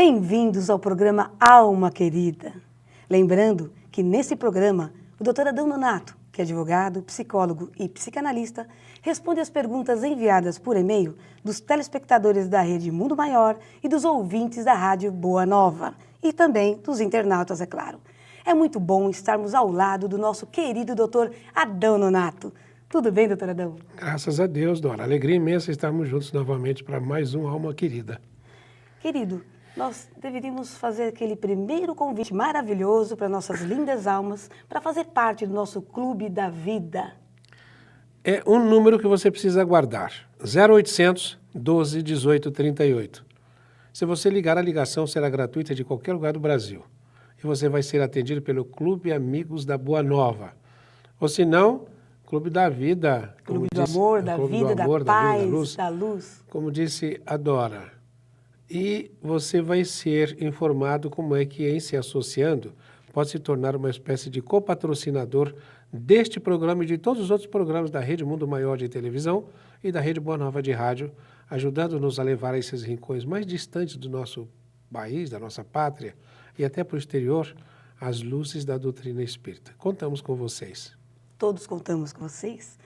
Bem-vindos ao programa Alma Querida. Lembrando que nesse programa, o Dr. Adão Nonato, que é advogado, psicólogo e psicanalista, responde às perguntas enviadas por e-mail dos telespectadores da Rede Mundo Maior e dos ouvintes da Rádio Boa Nova, e também dos internautas, é claro. É muito bom estarmos ao lado do nosso querido Dr. Adão Nonato. Tudo bem, doutor Adão? Graças a Deus, Dora. Alegria imensa estarmos juntos novamente para mais um Alma Querida. Querido, nós deveríamos fazer aquele primeiro convite maravilhoso para nossas lindas almas para fazer parte do nosso Clube da Vida. É um número que você precisa guardar, 0800 12 18 38. Se você ligar, a ligação será gratuita de qualquer lugar do Brasil. E você vai ser atendido pelo Clube Amigos da Boa Nova. Ou se não, Clube da Vida. Clube do Amor, da Vida, da Paz, da Luz. Como disse a Dora. E você vai ser informado como é que, em se associando, pode se tornar uma espécie de copatrocinador deste programa e de todos os outros programas da Rede Mundo Maior de televisão e da Rede Boa Nova de rádio, ajudando-nos a levar a esses rincões mais distantes do nosso país, da nossa pátria e até para o exterior, as luzes da doutrina espírita. Contamos com vocês. Todos contamos com vocês.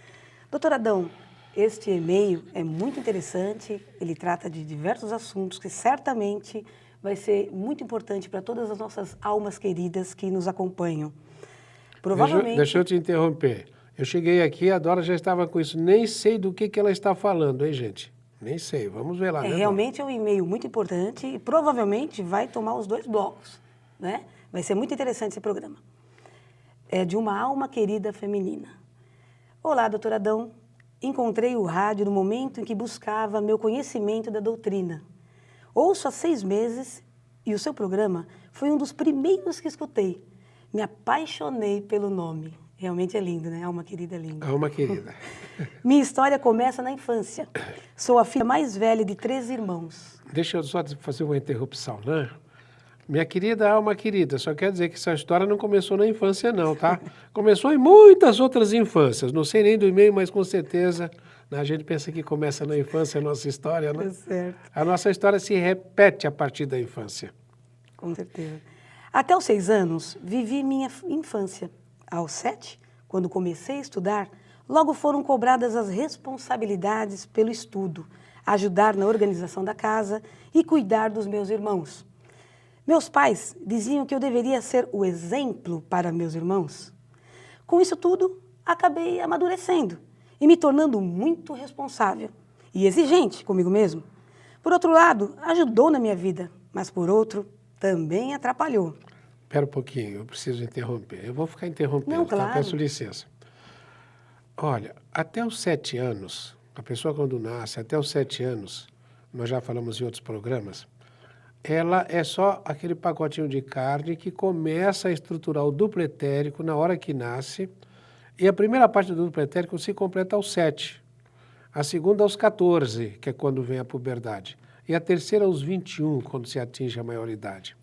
Doutor Adão, este e-mail é muito interessante, ele trata de diversos assuntos que certamente vai ser muito importante para todas as nossas almas queridas que nos acompanham. Provavelmente... Deixa eu te interromper. Eu cheguei aqui, a Dora já estava com isso. Nem sei do que ela está falando, hein, gente? Nem sei. Vamos ver lá, né, realmente é um e-mail muito importante e provavelmente vai tomar os 2 blocos, né? Vai ser muito interessante esse programa. É de uma alma querida feminina. Olá, doutor Adão. Encontrei o rádio no momento em que buscava meu conhecimento da doutrina. Ouço há 6 meses e o seu programa foi um dos primeiros que escutei. Me apaixonei pelo nome. Realmente é lindo, né? Alma querida é linda. Alma querida. Minha história começa na infância. Sou a filha mais velha de 3 irmãos. Deixa eu só fazer uma interrupção, né? Minha querida alma querida, só quer dizer que essa história não começou na infância não, tá? Começou em muitas outras infâncias, não sei nem do e-mail, mas com certeza a gente pensa que começa na infância a nossa história, né? É certo. A nossa história se repete a partir da infância. Com certeza. Até os 6 anos, vivi minha infância. Aos 7, quando comecei a estudar, logo foram cobradas as responsabilidades pelo estudo, ajudar na organização da casa e cuidar dos meus irmãos. Meus pais diziam que eu deveria ser o exemplo para meus irmãos. Com isso tudo, acabei amadurecendo e me tornando muito responsável e exigente comigo mesmo. Por outro lado, ajudou na minha vida, mas por outro, também atrapalhou. Espera um pouquinho, eu preciso interromper. Eu vou ficar interrompendo, Não, claro. Tá? Peço licença. Olha, até os 7 anos, a pessoa quando nasce, até os 7 anos, nós já falamos em outros programas, ela é só aquele pacotinho de carne que começa a estruturar o duplo etérico na hora que nasce, e a primeira parte do duplo etérico se completa aos 7, a segunda aos 14, que é quando vem a puberdade, e a terceira aos 21, quando se atinge a maioridade.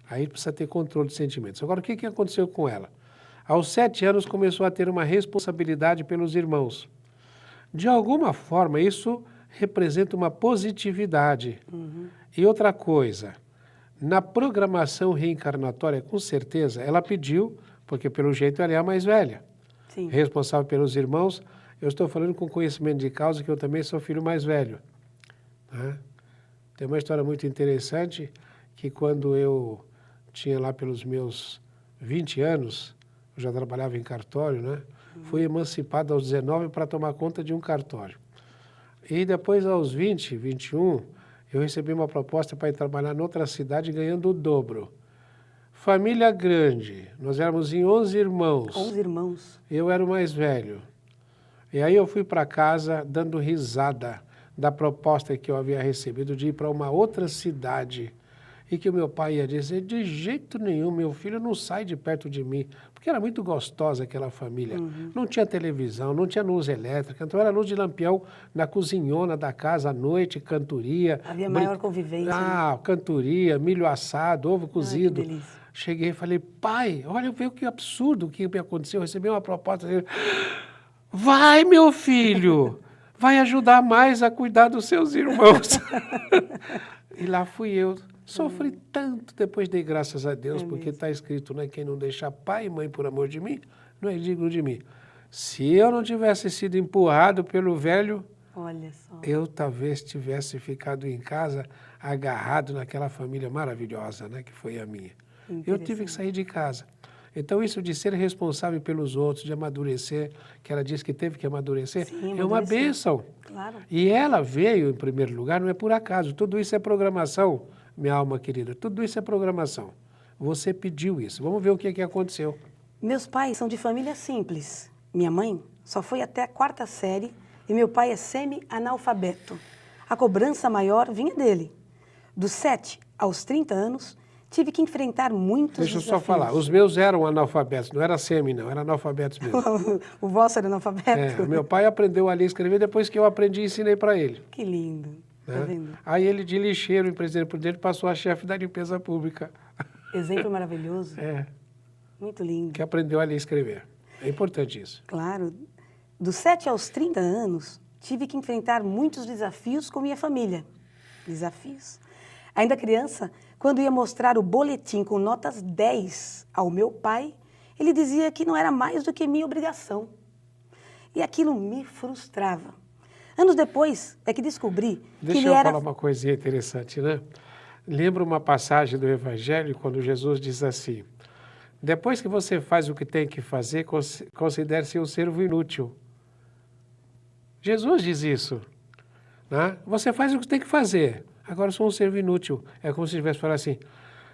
Aí precisa ter controle de sentimentos. Agora, o que aconteceu com ela? Aos 7 anos começou a ter uma responsabilidade pelos irmãos. De alguma forma, isso representa uma positividade. E outra coisa, na programação reencarnatória, com certeza, ela pediu, porque pelo jeito ela é a mais velha. Sim. Responsável pelos irmãos, eu estou falando com conhecimento de causa, que eu também sou filho mais velho. Né? Tem uma história muito interessante, que quando eu tinha lá pelos meus 20 anos, eu já trabalhava em cartório, né? Fui emancipado aos 19 para tomar conta de um cartório. E depois, aos 20, 21, eu recebi uma proposta para ir trabalhar em outra cidade ganhando o dobro. Família grande, nós éramos em 11 irmãos. 11 irmãos. Eu era o mais velho. E aí eu fui para casa dando risada da proposta que eu havia recebido de ir para uma outra cidade. E que o meu pai ia dizer, de jeito nenhum, meu filho não sai de perto de mim. Porque era muito gostosa aquela família. Não tinha televisão, não tinha luz elétrica, então era luz de lampião na cozinhona da casa à noite, cantoria. Havia maior convivência. Ah, cantoria, milho assado, ovo cozido. Que delícia. Cheguei e falei, pai, olha, veio que absurdo o que me aconteceu. Eu recebi uma proposta dele. Vai, meu filho, vai ajudar mais a cuidar dos seus irmãos. E lá fui eu, Sofri tanto, depois dei graças a Deus, É porque mesmo. está escrito, né? Quem não deixa pai e mãe por amor de mim, não é digno de mim. Se eu não tivesse sido empurrado pelo velho, Olha só. eu talvez tivesse ficado em casa agarrado naquela família maravilhosa, né? Que foi a minha. Eu tive que sair de casa. Então, isso de ser responsável pelos outros, de amadurecer, que ela disse que teve que amadurecer, Sim, é uma amadureceu. bênção. Claro. E ela veio em primeiro lugar, não é por acaso. Tudo isso é programação, minha alma querida. Tudo isso é programação. Você pediu isso. Vamos ver o que aconteceu. Meus pais são de família simples. Minha mãe só foi até a 4ª série e meu pai é semi-analfabeto. A cobrança maior vinha dele. Dos 7 aos 30 anos, tive que enfrentar muitos Deixa eu desafios. só falar. Os meus eram analfabetos, não era semi, não. Eram analfabetos mesmo. O vosso era analfabeto? Meu pai aprendeu a ler e escrever depois que eu aprendi e ensinei para ele. Que lindo. Tá Né? vendo? Aí ele, de lixeiro, em Presidente Prudente, passou a chefe da limpeza pública. Exemplo maravilhoso. É, Muito lindo. que aprendeu a ler e escrever. É importante isso. Claro. Dos 7 aos 30 anos, tive que enfrentar muitos desafios com minha família. Desafios. Ainda criança, quando ia mostrar o boletim com notas 10 ao meu pai, ele dizia que não era mais do que minha obrigação. E aquilo me frustrava. Anos depois é que descobri que Deixa ele eu era... falar uma coisinha interessante, né? Lembra uma passagem do Evangelho quando Jesus diz assim: depois que você faz o que tem que fazer, considere-se um servo inútil. Jesus diz isso. Né? Você faz o que tem que fazer. Agora eu sou um servo inútil. É como se estivesse falando assim: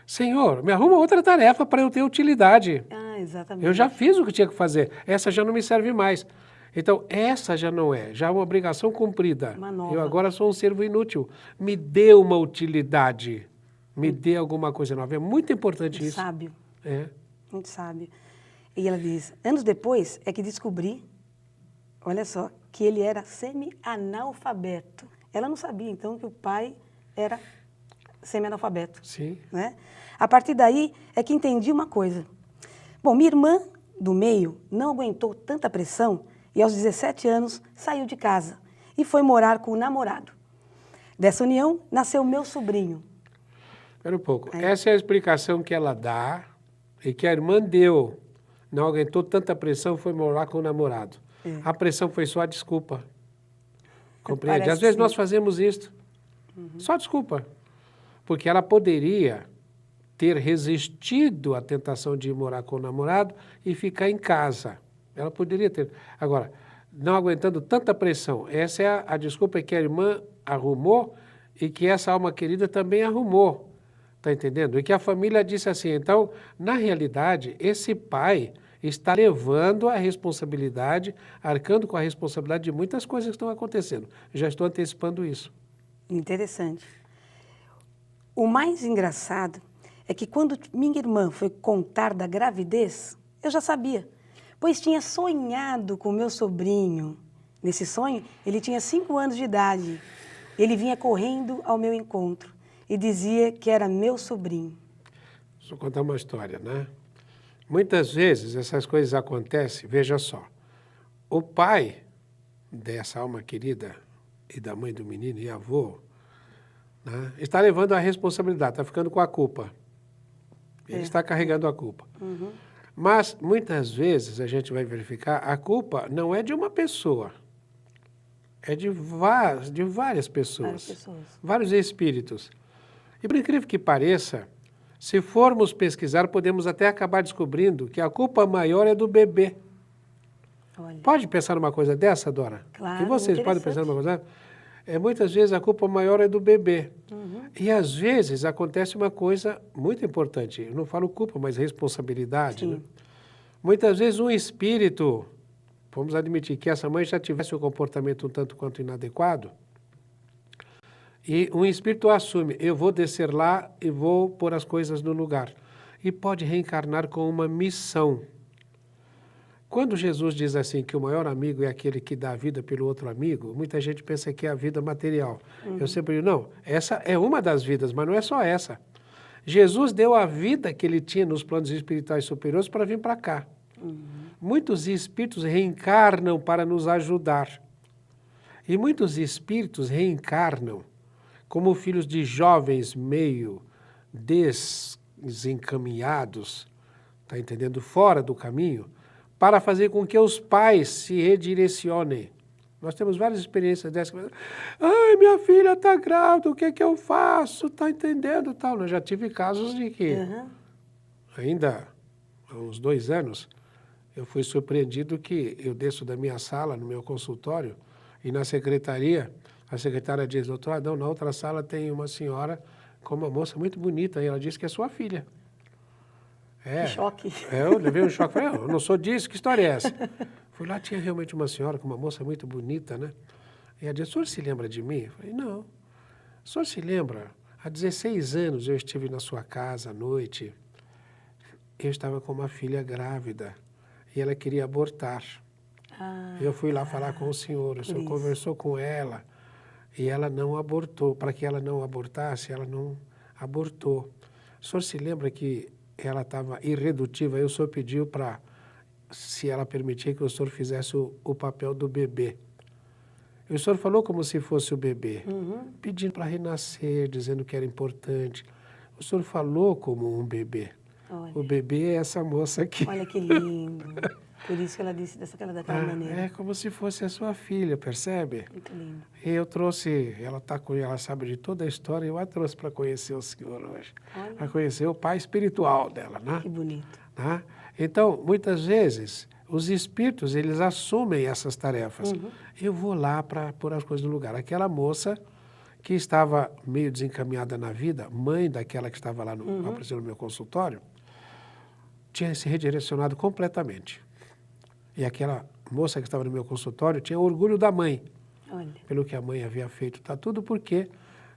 Senhor, me arruma outra tarefa para eu ter utilidade. Ah, exatamente. Eu já fiz o que tinha que fazer. Essa já não me serve mais. Então, essa já não é. Já é uma obrigação cumprida. Uma nova. Eu agora sou um servo inútil. Me dê uma utilidade. Me dê alguma coisa nova. É muito importante isso. Sábio. É. Muito sábio. E ela diz, anos depois é que descobri, olha só, que ele era semi-analfabeto. Ela não sabia, então, que o pai era semi-analfabeto. Sim. Né? A partir daí é que entendi uma coisa. Bom, minha irmã do meio não aguentou tanta pressão e aos 17 anos saiu de casa e foi morar com o namorado. Dessa união nasceu meu sobrinho. Espera um pouco. Essa é a explicação que ela dá e que a irmã deu. Não aguentou tanta pressão, foi morar com o namorado. É. A pressão foi só a desculpa. Compreende? Parece Às vezes sim. nós fazemos isso. Só desculpa. Porque ela poderia ter resistido à tentação de ir morar com o namorado e ficar em casa. Ela poderia ter. Agora, não aguentando tanta pressão. Essa é a desculpa que a irmã arrumou e que essa alma querida também arrumou. Está entendendo? E que a família disse assim, então, na realidade, esse pai está levando a responsabilidade, arcando com a responsabilidade de muitas coisas que estão acontecendo. Já estou antecipando isso. Interessante. O mais engraçado é que quando minha irmã foi contar da gravidez, eu já sabia, pois tinha sonhado com meu sobrinho. Nesse sonho, ele tinha 5 anos de idade. Ele vinha correndo ao meu encontro e dizia que era meu sobrinho. Deixa eu contar uma história, né? Muitas vezes essas coisas acontecem, veja só. O pai dessa alma querida e da mãe do menino e avô, né, está levando a responsabilidade, está ficando com a culpa. Ele está carregando a culpa. Uhum. Mas, muitas vezes, a gente vai verificar, a culpa não é de uma pessoa. É de várias pessoas. Vários espíritos. E, por incrível que pareça, se formos pesquisar, podemos até acabar descobrindo que a culpa maior é do bebê. Olha. Pode pensar numa coisa dessa, Dora? Claro, E vocês podem interessante. pensar numa coisa dessa? Muitas vezes a culpa maior é do bebê. Uhum. E às vezes acontece uma coisa muito importante. Eu não falo culpa, mas responsabilidade. Sim. Né? Muitas vezes um espírito, vamos admitir que essa mãe já tivesse um comportamento um tanto quanto inadequado, e um espírito assume, eu vou descer lá e vou pôr as coisas no lugar. E pode reencarnar com uma missão. Quando Jesus diz assim que o maior amigo é aquele que dá a vida pelo outro amigo, muita gente pensa que é a vida material. Eu sempre digo, não, essa é uma das vidas, mas não é só essa. Jesus deu a vida que ele tinha nos planos espirituais superiores para vir para cá. Muitos espíritos reencarnam para nos ajudar. E muitos espíritos reencarnam como filhos de jovens meio desencaminhados, está entendendo? Fora do caminho, para fazer com que os pais se redirecionem. Nós temos várias experiências dessas. Ai, minha filha está grávida, o que é que eu faço? Está entendendo? Tal. Eu já tive casos de que, ainda há uns 2 anos, eu fui surpreendido que eu desço da minha sala, no meu consultório, e na secretaria, a secretária diz, doutor Adão, na outra sala tem uma senhora com uma moça muito bonita, e ela disse que é sua filha. Que choque. Eu levei um choque, falei, eu não sou disso, que história é essa? Fui lá, tinha realmente uma senhora com uma moça muito bonita, né? E ela disse, o senhor se lembra de mim? Eu falei, não. O senhor se lembra? Há 16 anos eu estive na sua casa à noite, eu estava com uma filha grávida e ela queria abortar. Eu fui lá falar com o senhor conversou com ela e ela não abortou. Para que ela não abortasse, ela não abortou. O senhor se lembra que ela estava irredutível, aí o senhor pediu para, se ela permitir, que o senhor fizesse o papel do bebê. E o senhor falou como se fosse o bebê, pedindo para renascer, dizendo que era importante. O senhor falou como um bebê. Olha. O bebê é essa moça aqui. Olha que lindo. Por isso que ela disse daquela maneira. É como se fosse a sua filha, percebe? Muito lindo. E eu trouxe, ela sabe de toda a história, eu a trouxe para conhecer o senhor hoje. Para conhecer o pai espiritual dela, né? Que bonito. Né? Então, muitas vezes, os espíritos, eles assumem essas tarefas. Eu vou lá para pôr as coisas no lugar. Aquela moça que estava meio desencaminhada na vida, mãe daquela que estava lá aparecendo no meu consultório, tinha se redirecionado completamente. E aquela moça que estava no meu consultório tinha orgulho da mãe. Olha. Pelo que a mãe havia feito. Tá tudo porque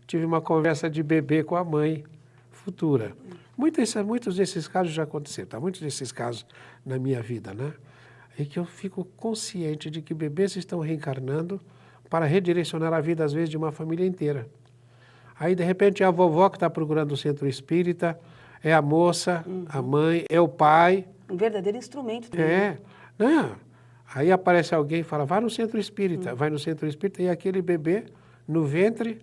tive uma conversa de bebê com a mãe futura. Muitos desses casos já aconteceram, tá? Muitos desses casos na minha vida, né? E que eu fico consciente de que bebês estão reencarnando para redirecionar a vida, às vezes, de uma família inteira. Aí, de repente, é a vovó que está procurando o centro espírita, é a moça, a mãe, é o pai. Um verdadeiro instrumento também. Não. Aí aparece alguém e fala, vai no centro espírita. Vai no centro espírita e aquele bebê, no ventre,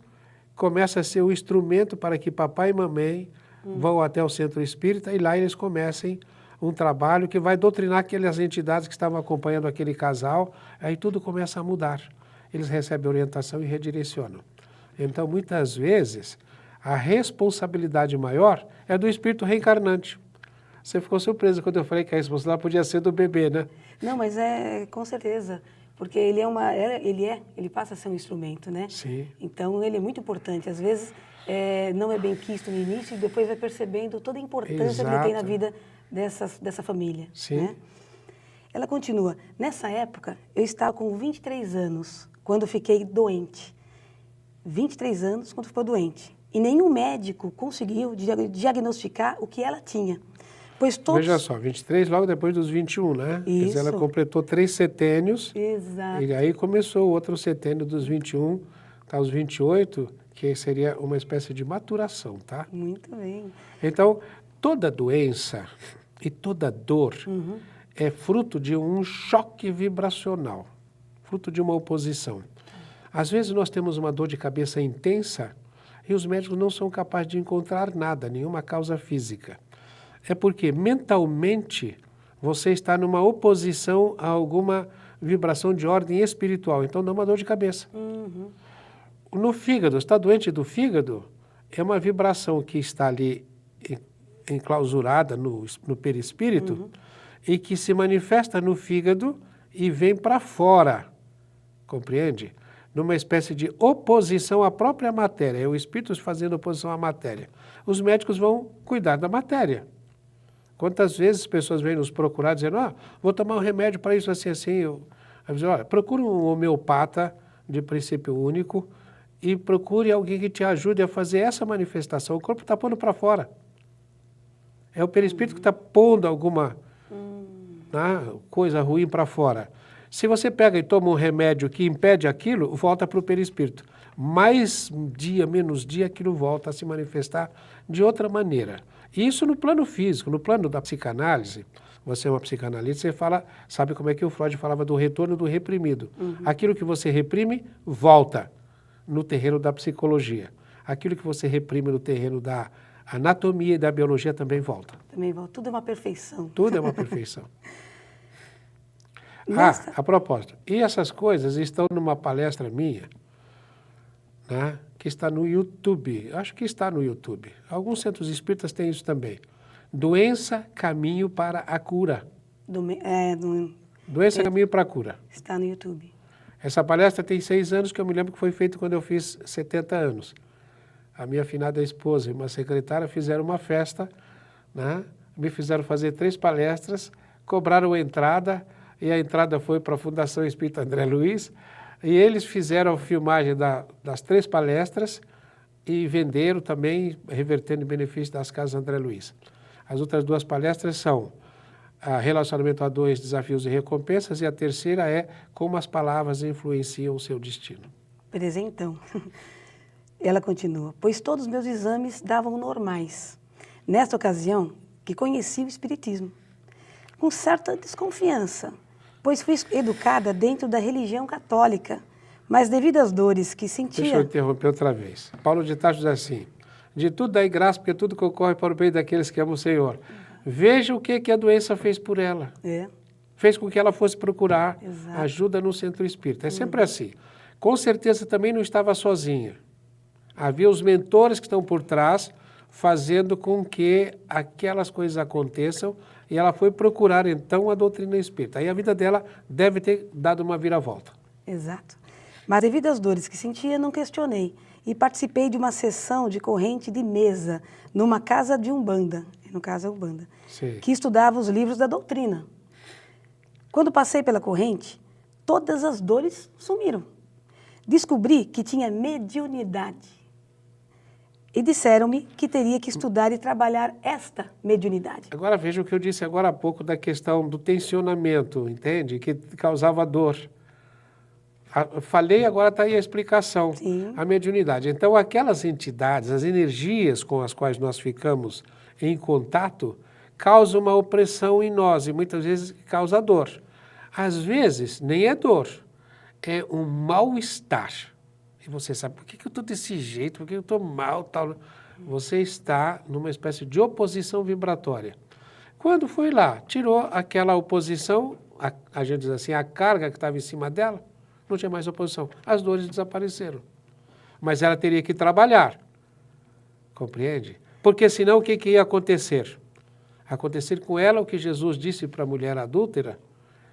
começa a ser o instrumento para que papai e mamãe vão até o centro espírita e lá eles comecem um trabalho que vai doutrinar aquelas entidades que estavam acompanhando aquele casal. Aí tudo começa a mudar. Eles recebem orientação e redirecionam. Então, muitas vezes, a responsabilidade maior é do espírito reencarnante. Você ficou surpresa quando eu falei que a responsabilidade podia ser do bebê, né? Não, mas com certeza, porque ele passa a ser um instrumento, né? Sim. Então ele é muito importante. Às vezes não é bem quisto no início e depois vai percebendo toda a importância que ele tem na vida dessa família. Sim. Né? Ela continua, nessa época eu estava com 23 anos quando fiquei doente. 23 anos quando ficou doente. E nenhum médico conseguiu diagnosticar o que ela tinha. Pois todos... Veja só, 23 logo depois dos 21, né? Isso. Quer dizer, ela completou 3 setênios. Exato. E aí começou o outro setênio dos 21 aos 28, que seria uma espécie de maturação, tá? Muito bem. Então, toda doença e toda dor é fruto de um choque vibracional, fruto de uma oposição. Às vezes nós temos uma dor de cabeça intensa e os médicos não são capazes de encontrar nada, nenhuma causa física. É porque mentalmente você está numa oposição a alguma vibração de ordem espiritual. Então dá uma dor de cabeça. No fígado, está doente do fígado, é uma vibração que está ali enclausurada no perispírito e que se manifesta no fígado e vem para fora. Compreende? Numa espécie de oposição à própria matéria. É o espírito fazendo oposição à matéria. Os médicos vão cuidar da matéria. Quantas vezes as pessoas vêm nos procurar dizendo, vou tomar um remédio para isso, assim, assim. Eu digo, olha, procure um homeopata de princípio único e procure alguém que te ajude a fazer essa manifestação. O corpo está pondo para fora. É o perispírito que está pondo alguma coisa ruim para fora. Se você pega e toma um remédio que impede aquilo, volta para o perispírito. Mais dia, menos dia, aquilo volta a se manifestar de outra maneira. Isso no plano físico, no plano da psicanálise. Você é uma psicanalista, você sabe como é que o Freud falava do retorno do reprimido. Aquilo que você reprime, volta no terreno da psicologia. Aquilo que você reprime no terreno da A anatomia da biologia também volta. Também, tudo é uma perfeição. Tudo é uma perfeição. Nesta- A propósito, e essas coisas estão numa palestra minha, né, que está no YouTube. Acho que está no YouTube. Alguns centros espíritas têm isso também. Doença, caminho para a cura. Doença, caminho para a cura. Está no YouTube. Essa palestra tem 6 anos, que eu me lembro que foi feita quando eu fiz 70 anos. A minha afinada esposa e uma secretária fizeram uma festa, né? Me fizeram fazer 3 palestras, cobraram a entrada, e a entrada foi para a Fundação Espírita André Luiz, e eles fizeram a filmagem das 3 palestras e venderam também, revertendo em benefício das Casas André Luiz. As outras 2 palestras são Relacionamento a 2, Desafios e Recompensas, e a terceira é Como as Palavras Influenciam o Seu Destino. Presentão. Ela continua, pois todos os meus exames davam normais. Nesta ocasião, que conheci o Espiritismo, com certa desconfiança, pois fui educada dentro da religião católica, mas devido às dores que sentia... Deixa eu interromper outra vez. Paulo de Tarso diz assim, de tudo dai graça, porque tudo concorre para o bem daqueles que amam o Senhor. Veja o que a doença fez por ela. Fez com que ela fosse procurar ajuda no centro espírita. É sempre assim. Com certeza também não estava sozinha. Havia os mentores que estão por trás, fazendo com que aquelas coisas aconteçam, e ela foi procurar, então, a doutrina espírita. Aí a vida dela deve ter dado uma viravolta. Exato. Mas devido às dores que sentia, não questionei. E participei de uma sessão de corrente de mesa, numa casa de Umbanda, no caso é Umbanda, que estudava os livros da doutrina. Quando passei pela corrente, todas as dores sumiram. Descobri que tinha mediunidade. E disseram-me que teria que estudar e trabalhar esta mediunidade. Agora veja o que eu disse agora há pouco da questão do tensionamento, entende? Que causava dor. Falei, agora está aí a explicação. Sim. A mediunidade. Então, aquelas entidades, as energias com as quais nós ficamos em contato, causam uma opressão em nós e muitas vezes causa dor. Às vezes, nem é dor, é um mal-estar. E você sabe, por que eu estou desse jeito, por que eu estou mal, tal? Você está numa espécie de oposição vibratória. Quando foi lá, tirou aquela oposição, a gente diz assim, a carga que estava em cima dela, não tinha mais oposição. As dores desapareceram. Mas ela teria que trabalhar. Compreende? Porque senão o que ia acontecer? Acontecer com ela o que Jesus disse para a mulher adúltera,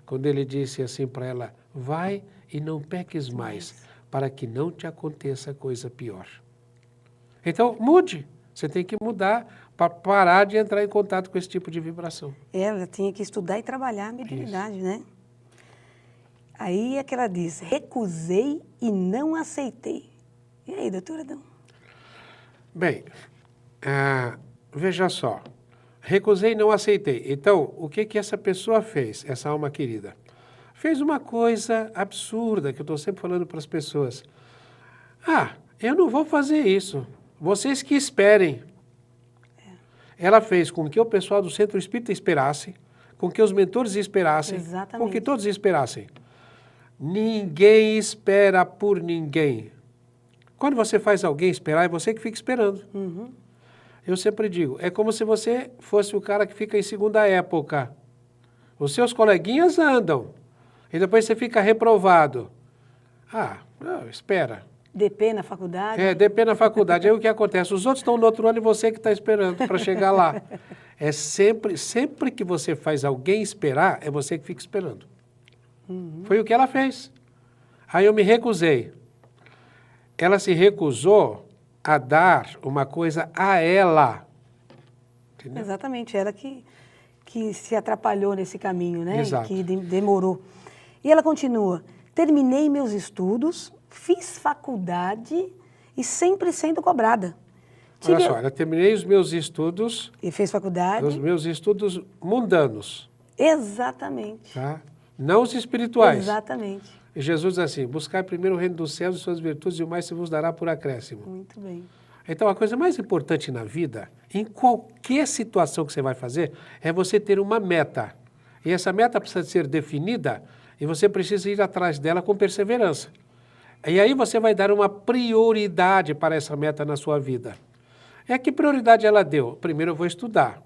quando ele disse assim para ela, vai e não peques mais, para que não te aconteça coisa pior. Então, mude. Você tem que mudar para parar de entrar em contato com esse tipo de vibração. Ela tinha que estudar e trabalhar a mediunidade, né? Aí é que ela diz, recusei e não aceitei. E aí, doutora Adão? Bem, veja só. Recusei e não aceitei. Então, o que essa pessoa fez, essa alma querida? Fez uma coisa absurda, que eu estou sempre falando para as pessoas. Eu não vou fazer isso. Vocês que esperem. Ela fez com que o pessoal do Centro Espírita esperasse, com que os mentores esperassem, com que todos esperassem. Ninguém espera por ninguém. Quando você faz alguém esperar, é você que fica esperando. Uhum. Eu sempre digo, é como se você fosse o cara que fica em segunda época. Os seus coleguinhas andam, e depois você fica reprovado. Não, espera. DP na faculdade? DP na faculdade. Aí o que acontece? Os outros estão no outro ano e você que está esperando para chegar lá. É sempre que você faz alguém esperar, é você que fica esperando. Uhum. Foi o que ela fez. Aí eu me recusei. Ela se recusou a dar uma coisa a ela. Entendeu? Exatamente, ela que se atrapalhou nesse caminho, né? Exato. Que demorou. E ela continua, terminei meus estudos, fiz faculdade e sempre sendo cobrada. Olha só, eu terminei os meus estudos... E fez faculdade? Os meus estudos mundanos. Exatamente. Tá? Não os espirituais. Exatamente. E Jesus diz assim, buscar primeiro o reino dos céus e suas virtudes e o mais se vos dará por acréscimo. Muito bem. Então, a coisa mais importante na vida, em qualquer situação que você vai fazer, é você ter uma meta. E essa meta precisa ser definida e você precisa ir atrás dela com perseverança. E aí você vai dar uma prioridade para essa meta na sua vida. É que prioridade ela deu? Primeiro eu vou estudar.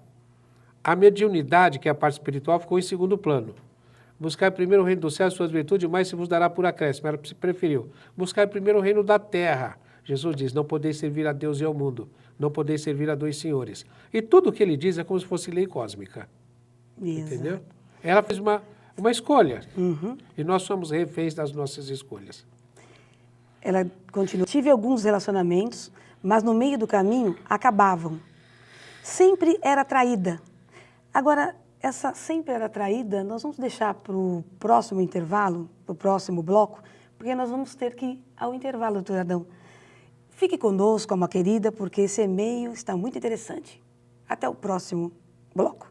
A mediunidade, que é a parte espiritual, ficou em segundo plano. Buscar primeiro o reino do céu e suas virtudes, mais se vos dará por acréscimo. Ela preferiu. Buscar primeiro o reino da terra. Jesus diz, não podeis servir a Deus e ao mundo. Não podeis servir a dois senhores. E tudo o que ele diz é como se fosse lei cósmica. Exato. Entendeu? Ela fez uma escolha. Uhum. E nós somos reféns das nossas escolhas. Ela continua. Tive alguns relacionamentos, mas no meio do caminho acabavam. Sempre era traída. Agora, essa sempre era traída, nós vamos deixar para o próximo intervalo, para o próximo bloco, porque nós vamos ter que ir ao intervalo, doutor Adão. Fique conosco, alma querida, porque esse e-mail está muito interessante. Até o próximo bloco.